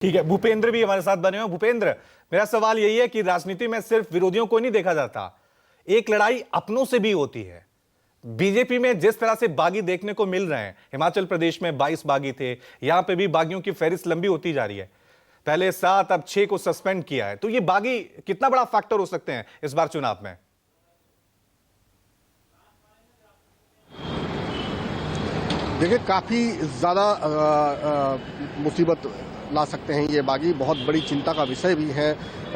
ठीक है, भूपेंद्र भी हमारे साथ बने हुए हैं। भूपेंद्र, मेरा सवाल यही है कि राजनीति में सिर्फ विरोधियों को नहीं देखा जाता, एक लड़ाई अपनों से भी होती है। बीजेपी में जिस तरह से बागी देखने को मिल रहे हैं, हिमाचल प्रदेश में 22 बागी थे, यहां पे भी बागियों की फहरिस्त लंबी होती जा रही है। पहले 7 अब 6 को सस्पेंड किया है। तो ये बागी कितना बड़ा फैक्टर हो सकते हैं इस बार चुनाव में? देखिए, काफ़ी ज़्यादा मुसीबत ला सकते हैं ये बागी। बहुत बड़ी चिंता का विषय भी है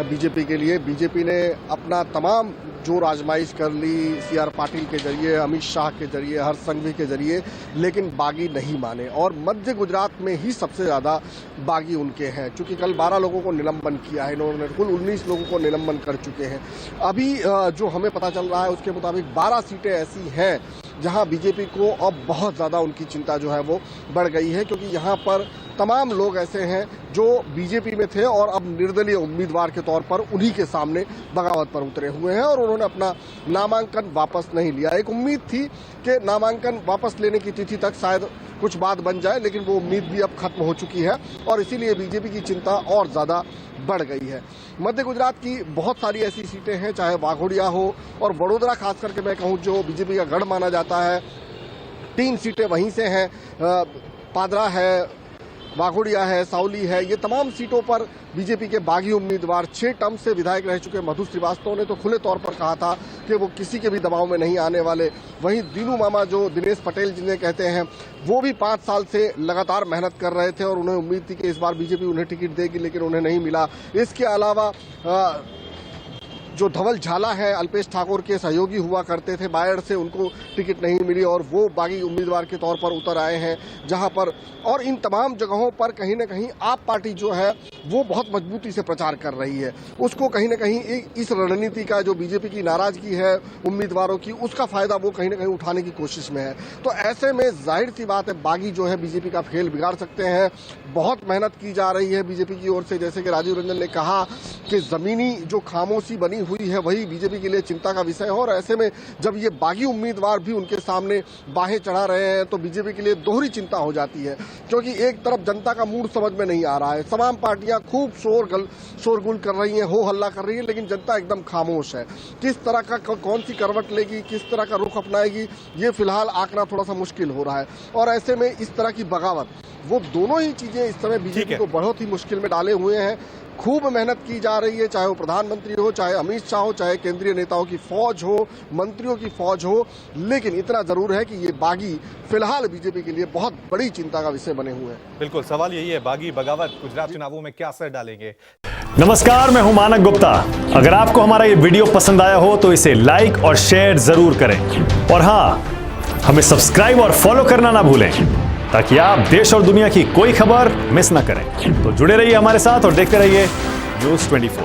बीजेपी के लिए। बीजेपी ने अपना तमाम जोर आजमाइश कर ली, सीआर पाटिल के जरिए, अमित शाह के जरिए, हर्ष संघवी के जरिए, लेकिन बागी नहीं माने। और मध्य गुजरात में ही सबसे ज़्यादा बागी उनके हैं, क्योंकि कल 12 लोगों को निलंबन किया है इन्होंने, कुल 19 लोगों को निलंबन कर चुके हैं। अभी जो हमें पता चल रहा है उसके मुताबिक 12 सीटें ऐसी हैं जहां बीजेपी को अब बहुत ज़्यादा उनकी चिंता जो है वो बढ़ गई है, क्योंकि यहाँ पर तमाम लोग ऐसे हैं जो बीजेपी में थे और अब निर्दलीय उम्मीदवार के तौर पर उन्हीं के सामने बगावत पर उतरे हुए हैं और उन्होंने अपना नामांकन वापस नहीं लिया। एक उम्मीद थी कि नामांकन वापस लेने की तिथि तक शायद कुछ बात बन जाए, लेकिन वो उम्मीद भी अब खत्म हो चुकी है और इसीलिए बीजेपी की चिंता और ज़्यादा बढ़ गई है। मध्य गुजरात की बहुत सारी ऐसी सीटें हैं, चाहे वाघोड़िया हो और वडोदरा, खास करके मैं कहूँ जो बीजेपी का गढ़ माना जाता है, 3 सीटें वहीं से हैं। पादरा है, वाघोड़िया है, साउली है, ये तमाम सीटों पर बीजेपी के बागी उम्मीदवार 6 टर्म से विधायक रह चुके मधु श्रीवास्तव ने तो खुले तौर पर कहा था कि वो किसी के भी दबाव में नहीं आने वाले। वहीं दीनू मामा, जो दिनेश पटेल जिन्हें कहते हैं, वो भी 5 साल से लगातार मेहनत कर रहे थे और उन्हें उम्मीद थी कि इस बार बीजेपी उन्हें टिकट देगी, लेकिन उन्हें नहीं मिला। इसके अलावा जो धवल झाला है, अल्पेश ठाकोर के सहयोगी हुआ करते थे बायड़ से, उनको टिकट नहीं मिली और वो बागी उम्मीदवार के तौर पर उतर आए हैं जहां पर। और इन तमाम जगहों पर कहीं ना कहीं आप पार्टी जो है वो बहुत मजबूती से प्रचार कर रही है। उसको कहीं ना कहीं इस रणनीति का, जो बीजेपी की नाराजगी है उम्मीदवारों की, उसका फायदा वो कहीं ना कहीं उठाने की कोशिश में है। तो ऐसे में जाहिर सी बात है बागी जो है बीजेपी का खेल बिगाड़ सकते हैं। बहुत मेहनत की जा रही है बीजेपी की ओर से, जैसे कि राजीव रंजन ने कहा कि जमीनी जो खामोशी बनी हुई है वही बीजेपी के लिए चिंता का विषय है। और ऐसे में जब ये बागी उम्मीदवार भी उनके सामने बाहें चढ़ा रहे हैं तो बीजेपी के लिए दोहरी चिंता हो जाती है, क्योंकि एक तरफ जनता का मूड समझ में नहीं आ रहा है, तमाम पार्टियां खूब शोरगुल कर रही हैं, हो हल्ला कर रही है, लेकिन जनता एकदम खामोश है। किस तरह का कौन सी करवट लेगी, किस तरह का रुख अपनाएगी, ये फिलहाल आंकना थोड़ा सा मुश्किल हो रहा है। और ऐसे में इस तरह की बगावत, वो दोनों ही चीजें इस समय बीजेपी को बहुत ही मुश्किल में डाले हुए हैं। खूब मेहनत की जा रही है, चाहे वो प्रधानमंत्री हो, चाहे अमित शाह हो, चाहे केंद्रीय नेताओं की फौज हो, मंत्रियों की फौज हो, लेकिन इतना जरूर है कि ये बागी फिलहाल बीजेपी के लिए बहुत बड़ी चिंता का विषय बने हुए हैं। बिल्कुल, सवाल यही है, बागी बगावत गुजरात चुनावों में क्या असर डालेंगे? नमस्कार, मैं हूं मानक गुप्ता। अगर आपको हमारा ये वीडियो पसंद आया हो तो इसे लाइक और शेयर जरूर करें और हाँ, हमें सब्सक्राइब और फॉलो करना ना भूलें ताकि आप देश और दुनिया की कोई खबर मिस ना करें। तो जुड़े रहिए हमारे साथ और देखते रहिए न्यूज़ 24।